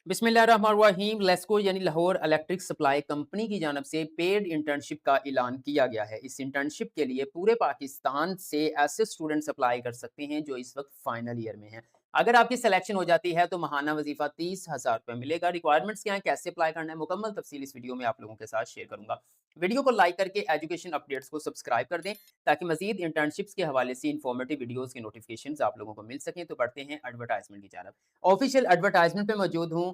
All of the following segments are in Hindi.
बिस्मिल्लाहिर्रहमानिर्रहीम। लेस्को यानी लाहौर इलेक्ट्रिक सप्लाई कंपनी की जानब से पेड इंटर्नशिप का ऐलान किया गया है। इस इंटर्नशिप के लिए पूरे पाकिस्तान से ऐसे स्टूडेंट्स अप्लाई कर सकते हैं जो इस वक्त फाइनल ईयर में हैं। अगर आपकी सिलेक्शन हो जाती है तो महाना वजीफा 30,000 रुपये मिलेगा। रिक्वायरमेंट्स क्या है, कैसे अप्लाई करना है, मुकम्मल तफसील इस वीडियो में आप लोगों के साथ शेयर करूंगा। वीडियो को लाइक करके एजुकेशन अपडेट्स को सब्सक्राइब कर दें ताकि मजीद इंटर्नशिप्स के हवाले से इंफॉर्मेटिव वीडियोज़ के नोटिफिकेशन आप लोगों को मिल सकें। तो बढ़ते हैं एडवर्टाइजमेंट की जानब। ऑफिशियल एडवर्टाइजमेंट पे मौजूद हूँ।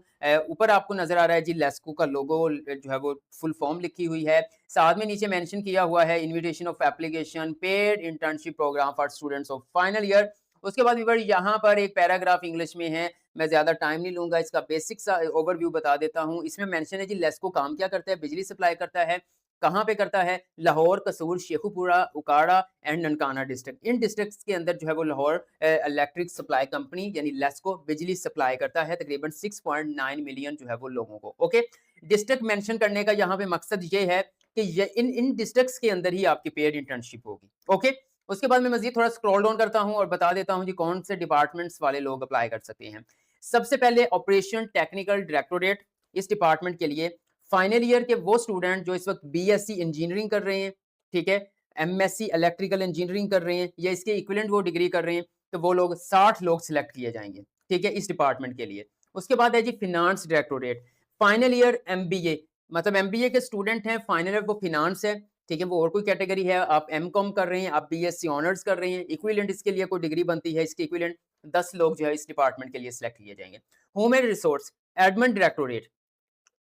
ऊपर आपको नज़र आ रहा है जी, लेस्को का लोगो जो है वो फुल फॉर्म लिखी हुई है। साथ में नीचे मेंशन किया हुआ है invitation of application paid internship program for students of final year. उसके बाद व्यूअर यहाँ पर एक पैराग्राफ इंग्लिश में है। मैं ज़्यादा टाइम नहीं लूँगा, इसका बेसिक सा ओवरव्यू बता देता हूँ। इसमें मेंशन है जी, लेस्को काम क्या करता है, बिजली सप्लाई करता है। कहाँ पे करता है? लाहौर, कसूर, शेखुपुरा, उकाड़ा and Nankana district. In districts के अंदर जो है वो लाहौर इलेक्ट्रिक सप्लाई कंपनी यानी लेस्को बिजली सप्लाई करता है तकरीबन 6.9 मिलियन जो है वो लोगों को। ओके, डिस्ट्रिक्ट मेंशन करने का यहाँ पे मकसद ये है कि ये इन इन डिस्ट्रिक्ट्स के अंदर ही आपकी पेड इंटर्नशिप होगी। ओके, उसके बाद मैं मजीद थोड़ा स्क्रॉल डाउन करता हूँ और बता देता हूँ जी कौन से डिपार्टमेंट्स वाले लोग अप्लाई कर सकते हैं। सबसे पहले ऑपरेशन टेक्निकल डायरेक्टोरेट। इस डिपार्टमेंट के लिए फाइनल ईयर के वो स्टूडेंट जो इस वक्त बीएससी इंजीनियरिंग कर रहे हैं, ठीक है, एमएससी इलेक्ट्रिकल इंजीनियरिंग कर रहे हैं या इसके इक्विवेलेंट वो डिग्री कर रहे हैं, तो वो लोग 60 लोग सिलेक्ट किए जाएंगे, ठीक है, इस डिपार्टमेंट के लिए। उसके बाद है जी finance directorate. Final year MBA, मतलब एमबीए के स्टूडेंट हैं, फाइनल ईयर वो फिनांस है, ठीक है, वो और कोई कैटेगरी है। आप एमकॉम कर रहे हैं, आप बीएससी ऑनर्स कर रहे हैं, इक्विवेलेंट इसके लिए कोई डिग्री बनती है, इसके इक्विवेलेंट 10 लोग जो है इस डिपार्टमेंट के लिए सिलेक्ट किए जाएंगे। Human resource admin directorate,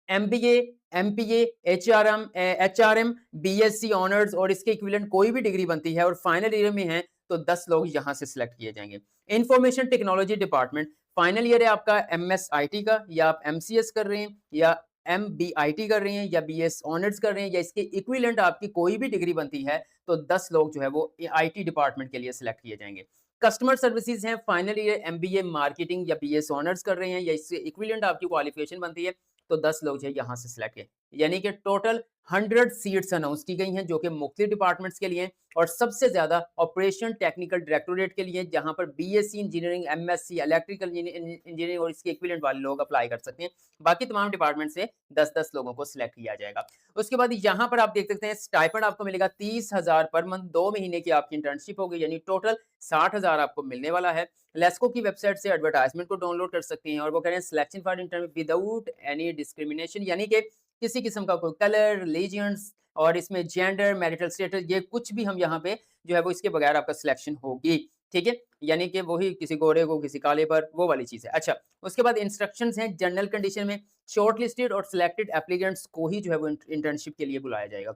MBA, MPa, HRM, HRM, BSc honours और इसके इक्विवेलेंट कोई भी डिग्री बनती है और फाइनल ईयर में है तो 10 लोग यहां से सिलेक्ट किए जाएंगे। Information technology department, final year है आपका एमएसआईटी का, या आप एमसीएस कर रहे हैं या एमबीआईटी कर रहे हैं या बीएस ऑनर्स कर रहे हैं या इसके इक्विवेलेंट आपकी कोई भी डिग्री बनती है तो 10 लोग जो है वो आईटी डिपार्टमेंट के लिए सिलेक्ट किए जाएंगे। कस्टमर सर्विसेज हैं, फाइनल ईयर एमबीए मार्केटिंग या बीएस ऑनर्स कर रहे हैं या इससे इक्विवेलेंट आपकी क्वालिफिकेशन बनती है तो 10 लोग जो है यहाँ से सिलेक्ट है। यानी कि टोटल 100 सीट्स अनाउंस की गई हैं जो कि मुख्तलिफ डिपार्टमेंट्स के लिए हैं और सबसे ज्यादा ऑपरेशन टेक्निकल डायरेक्टोरेट के लिए, जहां पर BSc engineering, MSc electrical engineering और इसके इक्विवेलेंट वाले लोग अप्लाई कर सकते हैं। बाकी तमाम डिपार्टमेंट से 10-10 लोगों को सिलेक्ट किया जाएगा। उसके बाद यहाँ पर आप देख सकते हैं स्टाइपेंड आपको मिलेगा 30,000 पर मंथ। 2 महीने की आपकी इंटर्नशिप होगी यानी टोटल 60,000 आपको मिलने वाला है। लेस्को की वेबसाइट से एडवर्टाइजमेंट को डाउनलोड कर सकते हैं और वो कह रहे हैं selection for interview without any discrimination, यानी कि किसी किस्म का कोई कलर, रिलीजियंस और इसमें जेंडर, मैरिटल स्टेटस, ये कुछ भी हम यहाँ पे जो है वो इसके बगैर आपका सिलेक्शन होगी, ठीक है, यानी कि वही किसी गोरे को किसी काले पर, वो वाली चीज है। अच्छा, उसके बाद इंस्ट्रक्शंस हैं जनरल कंडीशन में शॉर्ट लिस्टेड और सिलेक्टेड एप्लीकेंट्स को ही जो है वो इंटर्नशिप के लिए बुलाया जाएगा।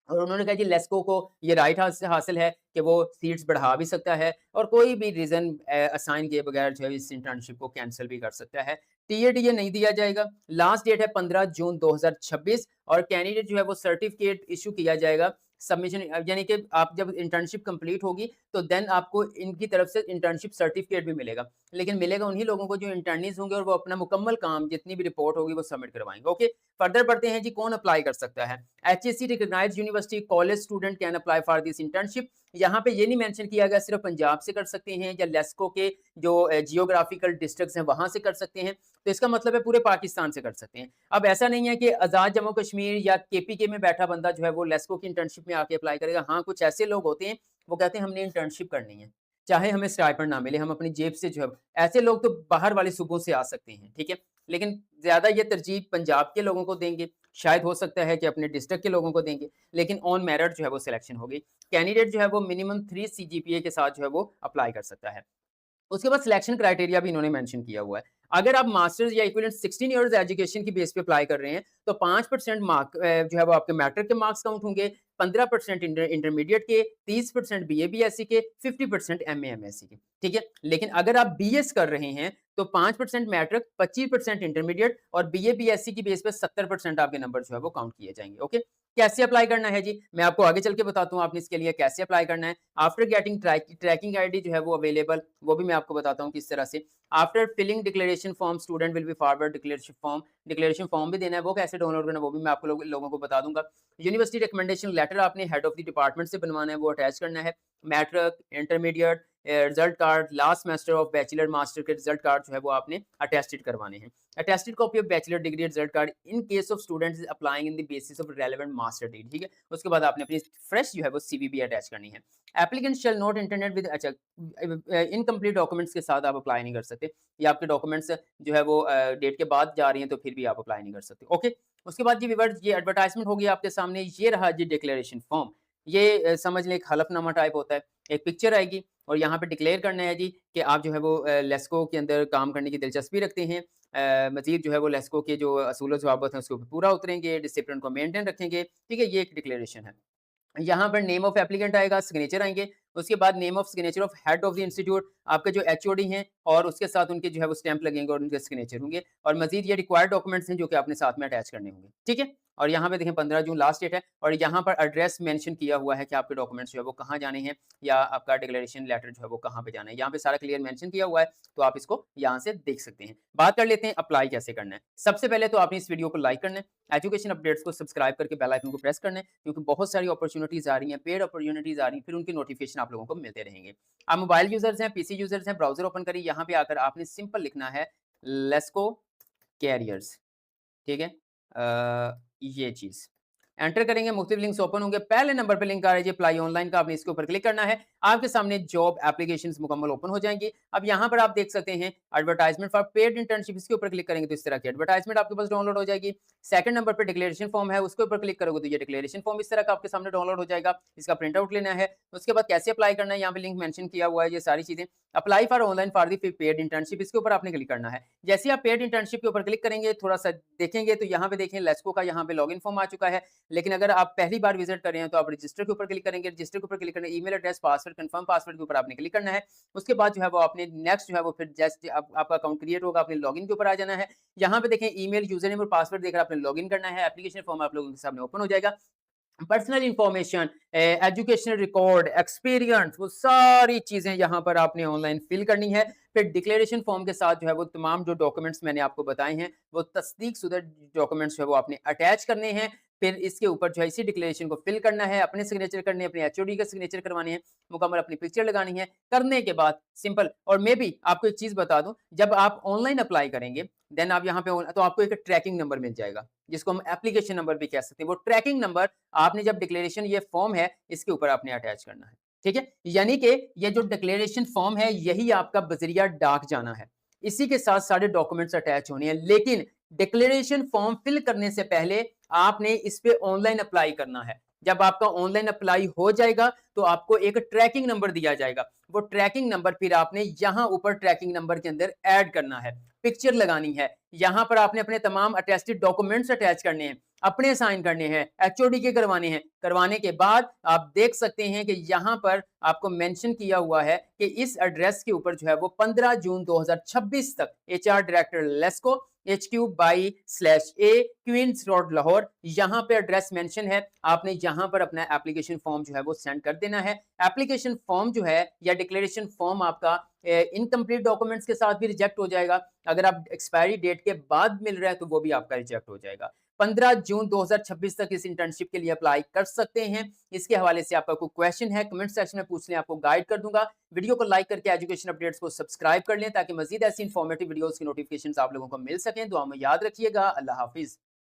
और उन्होंने कहा कि लेस्को को ये राइट हासिल है कि वो सीट्स बढ़ा भी सकता है और कोई भी रीज़न असाइन किए बगैर जो है इस इंटर्नशिप को कैंसिल भी कर सकता है। टीएडीए नहीं दिया जाएगा। लास्ट डेट है 15 जून 2026 और कैंडिडेट जो है वो सर्टिफिकेट इशू किया जाएगा सबमिशन, यानी कि आप जब इंटर्नशिप कंप्लीट होगी तो देन आपको इनकी तरफ से इंटर्नशिप सर्टिफिकेट भी मिलेगा, लेकिन मिलेगा उन्हीं लोगों को जो इंटर्नीज होंगे और वो अपना मुकम्मल काम जितनी भी रिपोर्ट होगी वो सबमिट करवाएंगे। ओके, फर्दर बढ़ते हैं जी, कौन अप्लाई कर सकता है। HSC recognized university college student can apply for this internship. यहाँ पे ये नहीं मेंशन किया गया सिर्फ पंजाब से कर सकते हैं या लेस्को के जो जियोग्राफिकल डिस्ट्रिक्ट्स हैं वहां से कर सकते हैं, तो इसका मतलब है पूरे पाकिस्तान से कर सकते हैं। अब ऐसा नहीं है कि आजाद जम्मू कश्मीर या केपीके में बैठा बंदा जो है वो लेस्को की इंटर्नशिप में आके अप्लाई करेगा। हाँ, कुछ ऐसे लोग होते हैं वो कहते हैं हमने इंटर्नशिप करनी है, चाहे हमें स्टाइपेंड ना मिले, हम अपनी जेब से जो है, ऐसे लोग तो बाहर वाले सूबों से आ सकते हैं, ठीक है, लेकिन ज्यादा ये तरजीह पंजाब के लोगों को देंगे, शायद हो सकता है कि अपने डिस्ट्रिक्ट के लोगों को देंगे, लेकिन ऑन मेरिट जो है वो सिलेक्शन होगी। कैंडिडेट जो है वो मिनिमम 3 सीजीपीए के साथ जो है वो अप्लाई कर सकता है। उसके बाद सिलेक्शन क्राइटेरिया भी इन्होंने मेंशन किया हुआ है। अगर आप मास्टर्स या इक्विवेलेंट 16 इयर्स एजुकेशन की बेस पे अप्लाई कर रहे हैं तो 5% मार्क जो है वो आपके मैट्रिक के मार्क्स काउंट होंगे, 15% इंटरमीडिएट के, 30% बीए बीएससी के, 50% एमए एमएससी के, ठीक है। लेकिन अगर आप बीएस कर रहे हैं तो 5% मैट्रिक, 25% इंटरमीडिएट और बीए बीएससी की बेस पे 70% आपके नंबर जो है वो काउंट किए जाएंगे। ओके, कैसे अप्लाई करना है जी, मैं आपको आगे चल के बताता हूँ आपने इसके लिए कैसे अप्लाई करना है। आफ्टर गेटिंग ट्रैकिंग आईडी जो है वो अवेलेबल, वो भी मैं आपको बताता हूँ किस तरह से। After filling declaration form student will be forward declaration form भी देना है, वो कैसे डाउनलोड करना है वो भी मैं आपको लोगों को बता दूंगा। यूनिवर्सिटी रिकमेंडेशन लेटर आपने हेड ऑफ द डिपार्टमेंट से बनवाना है, वो अटैच करना है। Matric, intermediate, result card, last semester of bachelor master के रिजल्ट कार्ड जो है वो आपने अटेस्टेड करवाने हैं। Attested copy of bachelor degree result card in case of students applying in the basis of relevant master degree, ठीक है। उसके बाद आपने अपनी फ्रेश जो है वो सीवी भी अटैच करनी है। Applicant shall not internet with, अच्छा, इनकम्प्लीट डॉक्यूमेंट्स के साथ आप अप्लाई नहीं कर सकते, या आपके डॉक्यूमेंट्स जो है वो डेट के बाद जा रही हैं तो फिर भी आप अप्लाई नहीं कर सकते। ओके, उसके बाद जी व्यूअर्स, ये एडवर्टाइजमेंट होगी आपके सामने, ये रहा जी डिक्लेरेशन फॉर्म। ये समझ लें एक हलफनामा टाइप होता है। एक पिक्चर आएगी और यहाँ पे डिक्लेयर करना है जी कि आप जो है वो लेस्को के अंदर काम करने की दिलचस्पी रखते हैं। मज़ीद जो है वो लेस्को के जो असूल-ओ-ज़वाबत हैं उसके ऊपर पूरा उतरेंगे, डिसिप्लिन को मेंटेन रखेंगे, ठीक है? ये एक डिक्लेरेशन है। यहाँ पर नेम ऑफ एप्लीकेंट आएगा, सिग्नेचर आएँगे, उसके बाद name of signature of head of the institute, आपके जो एचओडी हैं और उसके साथ उनके जो है वो स्टैम्प लगेंगे और उनके सिग्नेचर होंगे, और मज़ीद ये रिक्वायर्ड डॉक्यूमेंट्स हैं जो कि आपने साथ में अटैच करने होंगे, ठीक है? और यहाँ पे देखें 15 जून लास्ट डेट है, और यहाँ पर एड्रेस मेंशन किया हुआ है कि आपके डॉक्यूमेंट्स जो है वो कहाँ जाने हैं, या आपका डिक्लेरेशन लेटर जो है वो कहाँ पे जाना है। यहाँ पे सारा क्लियर मेंशन किया हुआ है, तो आप इसको यहाँ से देख सकते हैं। बात कर लेते हैं अप्लाई कैसे करना है। सबसे पहले तो आपने इस वीडियो को लाइक करना है, एजुकेशन अपडेट्स को सब्सक्राइब करके बेल आइकन को प्रेस करना है, क्योंकि बहुत सारी अपॉर्च्युनिटीज़ आ रही हैं, पेड अपॉर्च्युनिटीज़ आ रही हैं, फिर उनकी नोटिफिकेशन आप लोगों को मिलते रहेंगे। आप मोबाइल यूज़र्स हैं, पीसी यूज़र्स हैं, ब्राउज़र ओपन करिए, यहाँ पे आकर आपने सिंपल लिखना है लेस्को कैरियर्स, ठीक है? ये चीज़ एंटर करेंगे, मुख्तलिफ लिंक्स ओपन होंगे। पहले नंबर पे लिंक आ रहा है जी अप्लाई ऑनलाइन का, आपने इसके ऊपर क्लिक करना है। आपके सामने जॉब एप्लीकेशंस मुकम्मल ओपन हो जाएंगी। अब यहाँ पर आप देख सकते हैं एडवर्टाइजमेंट फॉर पेड इंटर्नशिप, इसके ऊपर क्लिक करेंगे तो इस तरह की एडवर्टाइजमेंट आपके पास डाउनलोड हो जाएगी। सेकंड नंबर पे डिक्लेरेशन फॉर्म है, उसके ऊपर क्लिक करोगे तो ये डिक्लेरेशन फॉर्म इस तरह का आपके सामने डाउनलोड हो जाएगा। इसका प्रिंट आउट लेना है। उसके बाद कैसे अप्लाई करना है, यहाँ पे लिंक मेंशन किया हुआ है, ये सारी चीजें। Apply for online for the paid internship, इसके ऊपर आपने क्लिक करना है। जैसे ही आप पेड इंटर्नशिप के ऊपर क्लिक करेंगे, थोड़ा सा देखेंगे तो यहाँ पे देखें लेस्को का यहाँ पे लॉगिन फॉर्म आ चुका है। लेकिन अगर आप पहली बार विजिट कर रहे हैं तो आप रजिस्टर के ऊपर क्लिक करेंगे, रजिस्टर के ऊपर क्लिक करना, email address, password, confirm password के ऊपर आपने क्लिक करना है। उसके बाद जो है वो आपने नेक्स्ट जो है वो फिर जस्ट आपका अकाउंट क्रिएट होगा, आपने लॉगिन के ऊपर आ जाना है। यहाँ पे देखें ईमेल, यूजर नेम और पासवर्ड देकर आपने लॉगिन करना है। एप्लीकेशन फॉर्म आप लोगों के सामने ओपन हो जाएगा। Personal information, educational record, experience, वो सारी चीज़ें यहाँ पर आपने ऑनलाइन फिल करनी है। फिर डिक्लेरेशन फॉर्म के साथ जो है वो तमाम जो डॉक्यूमेंट्स मैंने आपको बताए हैं, वो तस्दीक शुदा डॉक्यूमेंट्स जो है वो आपने अटैच करने हैं। फिर इसके ऊपर जो है इसी डिक्लेरेशन को फिल करना है, अपने सिग्नेचर करने हैं, अपने एचओडी का सिग्नेचर करवाने हैं, मुकम्मल अपनी पिक्चर लगानी है। करने के बाद सिंपल, और मैं भी आपको एक चीज़ बता दूँ, जब आप ऑनलाइन अप्लाई करेंगे, देन आप यहाँ पे तो आपको एक ट्रैकिंग नंबर मिल जाएगा, जिसको हम एप्लीकेशन नंबर भी कह सकते हैं। वो ट्रैकिंग नंबर आपने जब डिक्लेरेशन, ये फॉर्म है, इसके ऊपर आपने अटैच करना है, ठीक है? यानी कि ये जो डिक्लेरेशन फॉर्म है, यही आपका बजरिया डाक जाना है। इसी के साथ सारे डॉक्यूमेंट्स अटैच होने हैं, लेकिन डिक्लेरेशन फॉर्म फिल करने से पहले आपने इस पे ऑनलाइन अप्लाई करना है। जब आपका ऑनलाइन अप्लाई हो जाएगा तो आपको एक ट्रैकिंग नंबर दिया जाएगा। वो ट्रैकिंग नंबर फिर आपने यहाँ ऊपर ट्रैकिंग नंबर के अंदर ऐड करना है, पिक्चर लगानी है। यहाँ पर आपने अपने तमाम अटेस्टेड डॉक्यूमेंट्स अटैच करने हैं, अपने साइन करने हैं, एचओडी के करवाने हैं। करवाने के बाद आप देख सकते हैं कि यहाँ पर आपको मेंशन किया हुआ है कि इस एड्रेस के ऊपर जो है वो 15 जून 2026 तक HR director LESCO HQ/A Queens road Lahore, यहाँ पे एड्रेस मेंशन है। आपने यहाँ पर अपना एप्लीकेशन फॉर्म जो है वो सेंड कर देना है। एप्लीकेशन फॉर्म जो है या डिक्लेरेशन फॉर्म आपका इनकम्प्लीट डॉक्यूमेंट्स के साथ भी रिजेक्ट हो जाएगा। अगर आप एक्सपायरी डेट के बाद मिल रहा है तो वो भी आपका रिजेक्ट हो जाएगा। 15 जून 2026 तक इस इंटर्नशिप के लिए अप्लाई कर सकते हैं। इसके हवाले से आपका कोई क्वेश्चन है, कमेंट सेक्शन में पूछ लें, आपको गाइड कर दूंगा। वीडियो को लाइक करके एजुकेशन अपडेट्स को सब्सक्राइब कर लें, ताकि मजीद ऐसी इन्फॉर्मेटिव वीडियोस की नोटिफिकेशंस आप लोगों को मिल सकें। दुआ में याद रखिएगा। अल्लाह हाफिज।